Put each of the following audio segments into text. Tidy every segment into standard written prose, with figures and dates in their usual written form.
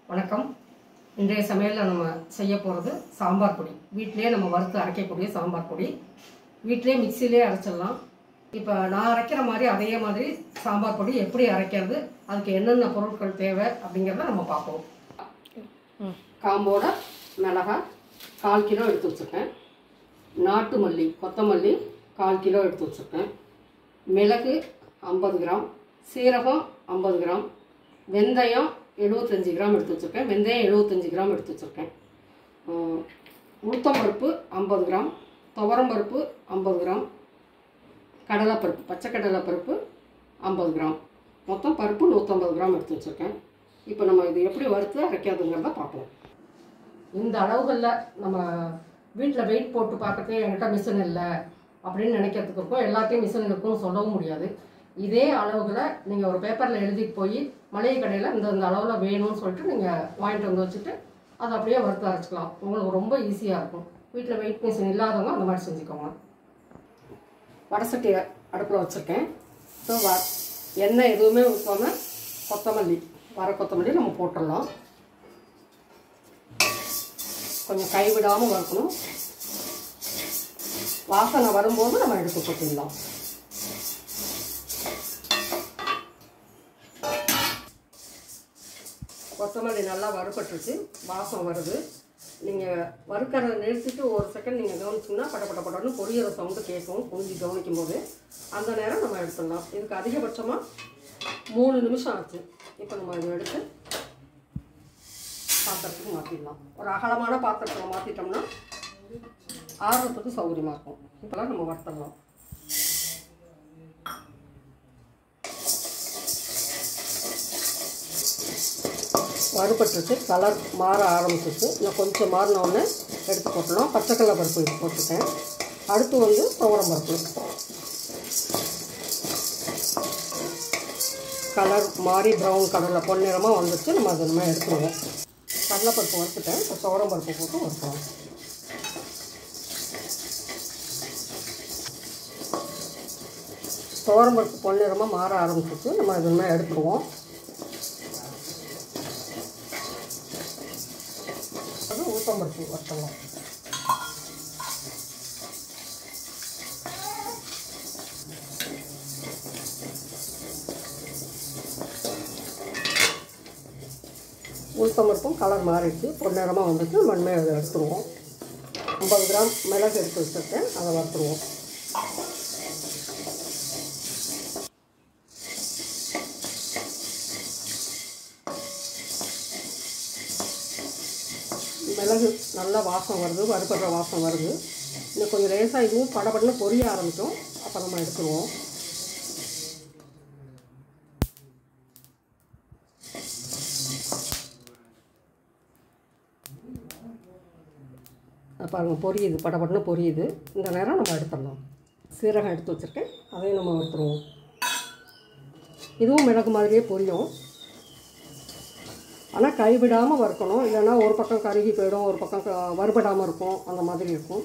வணக்கம். இன்றைய சமையலில் நம்ம செய்ய போகிறது சாம்பார் பொடி. வீட்டிலே நம்ம வறுத்து அரைக்கக்கூடிய சாம்பார் பொடி. வீட்டிலே மிக்சிலே அரைச்சிடலாம். இப்போ நான் அரைக்கிற மாதிரி அதே மாதிரி சாம்பார் பொடி எப்படி அரைக்கிறது, அதுக்கு என்னென்ன பொருட்கள் தேவை அப்படிங்கிறத நம்ம பார்ப்போம். காம்போட மிளகாய் 1/4 கிலோ எடுத்து வச்சுருக்கேன். நாட்டு மல்லி, கொத்தமல்லி 1/4 கிலோ எடுத்து வச்சுருக்கேன். மிளகு 50 கிராம், சீரகம் 50 கிராம், வெந்தயம் 75 கிராம் எடுத்து வச்சுருக்கேன். வெந்தயம் 75 கிராம் எடுத்து வச்சுருக்கேன். உளுத்தம்பருப்பு 50 கிராம், துவரம்பருப்பு 50 கிராம், கடலைப்பருப்பு, பச்சை கடலைப்பருப்பு 50 கிராம், மொத்தம் பருப்பு 150 கிராம் எடுத்து வச்சுருக்கேன். இப்போ நம்ம இது எப்படி வறுத்து அரைக்கிறதுங்கிறத பார்ப்போம். இந்த அளவுகளில் நம்ம வீட்டில் வெயிட் போட்டு பார்க்கறதே என்கிட்ட மிஷின் இல்லை அப்படின்னு நினைக்கிறதுக்கு இருக்கும். எல்லாத்தையும் மிஷின் இருக்குன்னு சொல்லவும் முடியாது. இதே அளவுகளை நீங்கள் ஒரு பேப்பரில் எழுதிட்டு போய் மளிகை கடையில் இந்த அளவில் வேணும்னு சொல்லிட்டு நீங்கள் வாங்கிட்டு வந்து வச்சுட்டு அதை அப்படியே வறுத்து அரைச்சிக்கலாம். உங்களுக்கு ரொம்ப ஈஸியாக இருக்கும். வீட்டில் வெயிட் மிஷின் இல்லாதவங்க அந்த மாதிரி செஞ்சுக்கோங்க. வடசட்டி அடுப்பில் வச்சுருக்கேன். ஸோ எண்ணெய் எதுவுமே ஊற்றாமல் கொத்தமல்லி, வர கொத்தமல்லி நம்ம போட்டுடலாம். கொஞ்சம் கைவிடாமல் வறுக்கணும். வாசனை வரும்போது நம்ம எடுத்து போட்டுடலாம். கொத்தமல்லி நல்லா வறுபட்டுருச்சு, வாசம் வருது. நீங்கள் வறுக்கிறத நிறுத்திட்டு ஒரு செகண்ட் நீங்கள் கவனிச்சிங்கன்னா படப்படன்னு பொரியிற சவுண்டு கேட்கும். கொஞ்சம் கவனிக்கும் போது அந்த நேரம் நம்ம எடுத்துடலாம். இதுக்கு அதிகபட்சமாக 3 நிமிஷம் ஆச்சு. இப்போ நம்ம இதை எடுத்து பாத்திரத்துக்கு மாற்றிடலாம். ஒரு அகலமான பாத்திரத்தில் மாற்றிட்டோம்னா ஆறுறதுக்கு சௌகரியமாக இருக்கும். இப்போலாம் நம்ம வறுத்துடலாம். வறுபட்டுருச்சு, கலர் மாற ஆரம்பிச்சிச்சு. இன்னும் கொஞ்சம் மாறினோடனே எடுத்து போட்டலாம். பச்சைக்கடலை பருப்பு இது போட்டுட்டேன். அடுத்து துவரம் பருப்பு. கலர் மாறி ப்ரௌன் கலரில் பொன்னிறமாக வந்துச்சு. நம்ம அதை நம்ம எடுத்துருவோம். கடலைப்பருப்பு வறுத்துட்டேன். இப்போ துவரம் பருப்பு போட்டு வறுக்கலாம். துவரம் பருப்பு பொன்னிறமாக மாற ஆரம்பிச்சிச்சு. நம்ம அது மாதிரி எடுத்துருவோம். உளுத்தம்பருப்பு வறுத்தலாம். உளுத்தம்பருப்பும் கலர் மாறிடுச்சு, பொன்னிறமாக வந்துட்டு மண்மையை அதை எடுத்துருவோம். 50 கிராம் மிளகு எடுத்து வச்சுருக்கேன், அதை வறுத்துருவோம். மிளகு நல்லா வாசம் வருது, வறுபடுற வாசம் வருது. இன்னும் கொஞ்சம் லேசாக இதுவும் படப்படன்னு பொரிய ஆரம்பிக்கும். அப்போ நம்ம எடுத்துருவோம். பாருங்கள், பொரியுது, படப்படன்னு பொரியுது. இந்த நேரம் நம்ம எடுத்துடலாம். சீரகம் எடுத்து வச்சுருக்கேன், அதையும் நம்ம எடுத்துருவோம். இதுவும் மிளகு மாதிரியே பொரியும். ஆனால் கைவிடாமல் வறுக்கணும். இல்லைன்னா ஒரு பக்கம் கருகி போயிடும், ஒரு பக்கம் வறுபடாமல் இருக்கும். அந்த மாதிரி இருக்கும்.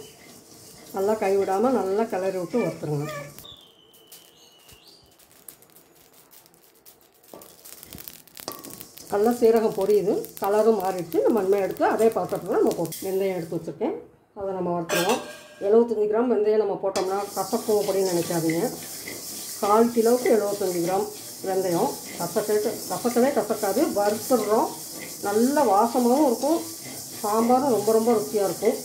நல்லா கைவிடாமல் நல்லா கிளறி விட்டு வறுத்துருங்க. நல்லா சீரகம் பொரியுது, கலரும் மாறிடுச்சு. நம்ம மண்மையை எடுத்து அதே பாத்திரத்தில் நம்ம போட்டு வெந்தயம் எடுத்து வச்சுருக்கேன், அதை நம்ம வறுத்துருவோம். 75 கிராம் வெந்தயம் நம்ம போட்டோம்னா கசக்கும் அப்படின்னு நினைக்காதீங்க. 1/4 கிலோவுக்கு 75 கிராம் வெந்தயம். கசக்கவே கசக்காது. வறுத்துடுறோம். நல்ல வாசமாகவும் இருக்கும். சாம்பாரும் ரொம்ப ரொம்ப ருசியாக இருக்கும்.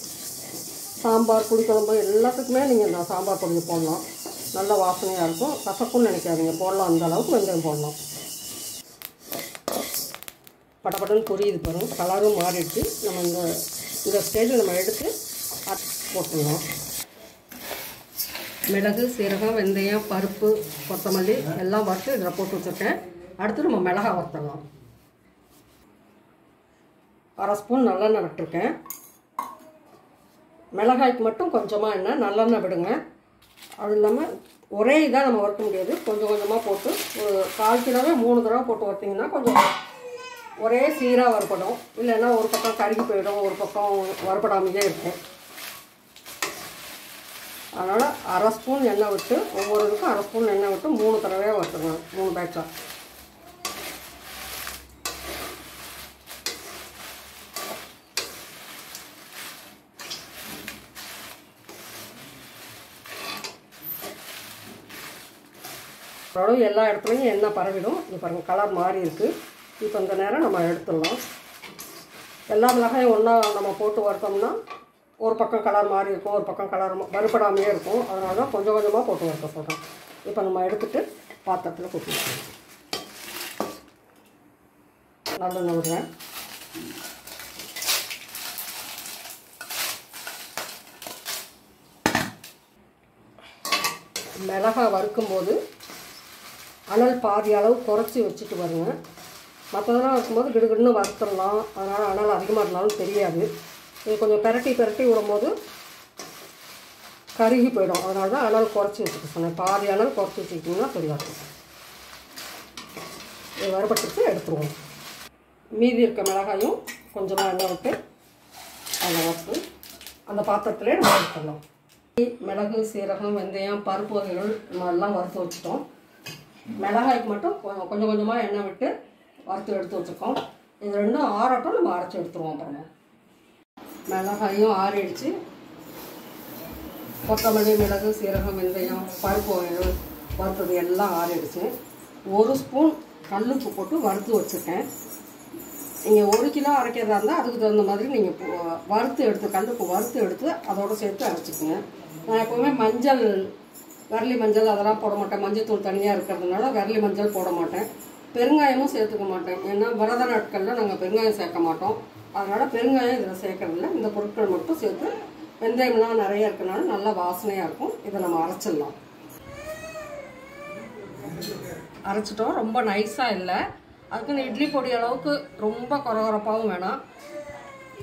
சாம்பார், புளிக்குழம்பு எல்லாத்துக்குமே நீங்கள் இந்த சாம்பார் பொடி போடலாம். நல்ல வாசனையாக இருக்கும். கசக்கும்னு நினைக்காதீங்க, போடலாம். அந்த அளவுக்கு வெந்தயம் போடலாம். படப்படன்னு பொரியுது பாருங்கள், கலரும் மாறிடுச்சு. நம்ம இந்த ஸ்டேஜில் நம்ம எடுத்து போட்டுடலாம். மிளகு, சீரகம், வெந்தயம், பருப்பு, கொத்தமல்லி எல்லாம் வறுத்து இதில் போட்டு வச்சுருக்கேன். அடுத்து நம்ம மிளகாய் வறுத்துடலாம். 1/2 ஸ்பூன் நல்லெண்ணெய் விட்டுருக்கேன். மிளகாய்க்கு மட்டும் கொஞ்சமாக எண்ணெய், நல்லெண்ணெய் விடுங்க. அது இல்லாமல் ஒரே இதாக நம்ம வறுக்க முடியாது. கொஞ்சம் கொஞ்சமாக போட்டு ஒரு 1/4 கிலோவே 3 தடவை போட்டு வறுத்திங்கன்னா கொஞ்சம் ஒரே சீராக வறுப்படும். இல்லைன்னா ஒரு பக்கம் கருகி போயிடும், ஒரு பக்கம் வறுப்படாமையே இருக்கும். அதனால் 1/2 ஸ்பூன் எண்ணெய் விட்டு, ஒவ்வொரு இதுக்கும் 1/2 ஸ்பூன் எண்ணெய் விட்டு 3 தடவையாக வறுத்துக்கணும். 3 பேட்சாக. ஓரளவு எல்லா இடத்துலையும் எண்ணெய் பரவிடும். இது பாருங்கள் கலர் மாறி இருக்குது. இப்போ இந்த நேரம் நம்ம எடுத்துடலாம். எல்லா மிளகாயும் ஒன்றா நம்ம போட்டு வறுத்தோம்னா ஒரு பக்கம் கலர் மாறி இருக்கும், ஒரு பக்கம் கலர் வறுபடாமையே இருக்கும். அதனால தான் கொஞ்சம் கொஞ்சமாக போட்டு வறுக்க சொல்கிறோம். இப்போ நம்ம எடுத்துகிட்டு பாத்திரத்தில் கொட்டிடுவோம். நல்லெண்ணெய் விடுறேன். மிளகாய் வறுக்கும்போது அனல் பாதி அளவு குறைச்சி வச்சுட்டு வருங்க. மற்றதெல்லாம் வைக்கும்போது கிடுகிடுன்னு வறுத்துடலாம். அதனால் அனல் அதிகமாக இருந்தாலும் தெரியாது. இது கொஞ்சம் பெரட்டி விடும்போது கருகி போயிடும். அதனால தான் அனல் குறைச்சி வச்சுக்க சொன்னேன். பாதி அனல் குறைச்சி வச்சுக்கிட்டிங்கன்னா சரியாக இருக்கும். இது வறுபட்டுட்டு எடுத்துருவோம். மீதி இருக்க மிளகாயும் கொஞ்சமாக எண்ணெய் விட்டு அதை வறுத்து அந்த பாத்திரத்திலே நம்ம எடுத்துடலாம். மிளகு, சீரகம், வெந்தயம், பருப்பு வகைகள் நம்ம எல்லாம் வறுத்து வச்சுட்டோம். மிளகாய்க்கு மட்டும் கொஞ்சம் கொஞ்சமாக எண்ணெய் விட்டு வறுத்து எடுத்து வச்சுருக்கோம். இது ரெண்டும் ஆறட்டும், நம்ம அரைச்சி எடுத்துருவோம். அப்புறமா மிளகாயும் ஆறிடுச்சு. கொத்தமல்லி, மிளகு, சீரகம், வெந்தயம், பருப்பு வகைகள் வறுத்தது எல்லாம் ஆறிடுச்சு. 1 ஸ்பூன் கல்லுப்பு போட்டு வறுத்து வச்சுருக்கேன். நீங்கள் 1 கிலோ அரைக்கிறதா இருந்தால் அதுக்கு தகுந்த மாதிரி நீங்கள் வறுத்து எடுத்து கல்லுப்பு வறுத்து எடுத்து அதோடு சேர்த்து அரைச்சிக்கோங்க. நான் எப்போவுமே மஞ்சள், விரலி மஞ்சள் அதெல்லாம் போட மாட்டேன். மஞ்சள் தூள் தனியாக இருக்கிறதுனால விரலி மஞ்சள் போட மாட்டேன். பெருங்காயமும் சேர்த்துக்க மாட்டேன். ஏன்னா விரத நாட்களில் நாங்கள் பெருங்காயம் சேர்க்க மாட்டோம். அதனால் பெருங்காயம் இதில் சேர்க்கறதில்ல. இந்த பொருட்கள் மட்டும் சேர்த்து வெந்தயம்லாம் நிறைய இருக்கனால நல்லா வாசனையாக இருக்கும். இதை நம்ம அரைச்சிடலாம். அரைச்சிட்டோம். ரொம்ப நைஸாக இல்லை. அதுக்குன்னு இட்லி பொடி அளவுக்கு ரொம்ப கொரகொரப்பாகவும் வேணாம்.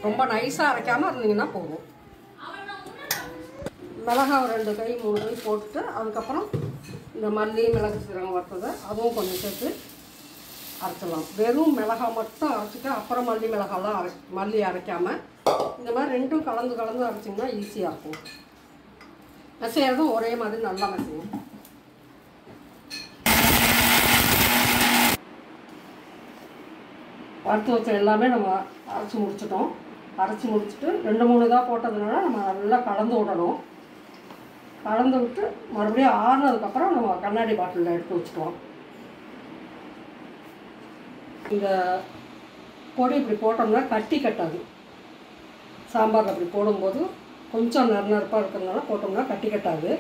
ரொம்ப நைஸாக அரைக்காமல் இருந்தீங்கன்னா போதும். மிளகாய் 2 கை 3 கை போட்டுட்டு அதுக்கப்புறம் இந்த மல்லி, மிளகு, சீரகம் வறுத்ததை அதுவும் கொஞ்சம் சேர்த்து அரைச்சிடலாம். வெறும் மிளகாய் மட்டும் அரைச்சிட்டு அப்புறம் மல்லி, மிளகாலாம் மல்லி அரைக்காமல் இந்த மாதிரி ரெண்டும் கலந்து அரைச்சிங்கன்னா ஈஸியாக இருக்கும். மெசையறதும் ஒரே மாதிரி நல்லா மெசையும். வறுத்து வச்ச எல்லாமே நம்ம அரைச்சி முடிச்சிட்டோம். அரைச்சி முடிச்சுட்டு 2-3 இதாக போட்டதுனால நம்ம நல்லா கலந்து விடணும். கலந்து விட்டு மறுபடியும் ஆறுனதுக்கப்புறம் நம்ம கண்ணாடி பாட்டிலில் எடுத்து வச்சுட்டோம். இந்த பொடி இப்படி போட்டோம்னா கட்டி கட்டாது. சாம்பார் அப்படி போடும்போது கொஞ்சம் நறுநறுப்பாக இருக்கிறதுனால போட்டோம்னா கட்டி கட்டாது.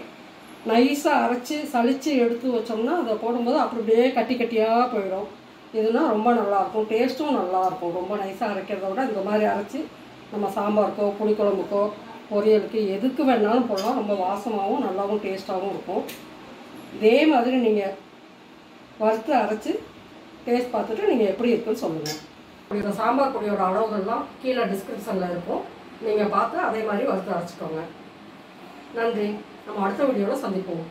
நைஸாக அரைச்சி சளிச்சு எடுத்து வச்சோம்னா அதை போடும்போது அப்படியே கட்டி கட்டியாக போயிடும். இதுனா ரொம்ப நல்லாயிருக்கும். டேஸ்ட்டும் நல்லாயிருக்கும். ரொம்ப நைஸாக அரைக்கிறத விட இந்த மாதிரி அரைச்சி நம்ம சாம்பாருக்கோ, புளிக்குழம்புக்கோ, பொரியலுக்கு எதுக்கு வேணாலும் போடலாம். ரொம்ப வாசமாகவும் நல்லாவும் டேஸ்ட்டாகவும் இருக்கும். இதே மாதிரி நீங்கள் வறுத்து அரைச்சி டேஸ்ட் பார்த்துட்டு நீங்கள் எப்படி இருக்குன்னு சொல்லுங்கள். இந்த சாம்பார் பொடியோட அளவுகள்லாம் கீழே டிஸ்கிரிப்ஷனில் இருக்கும். நீங்கள் பார்த்து அதே மாதிரி வறுத்து அரைச்சிக்கோங்க. நன்றி. நம்ம அடுத்த வீடியோவில் சந்திப்போம்.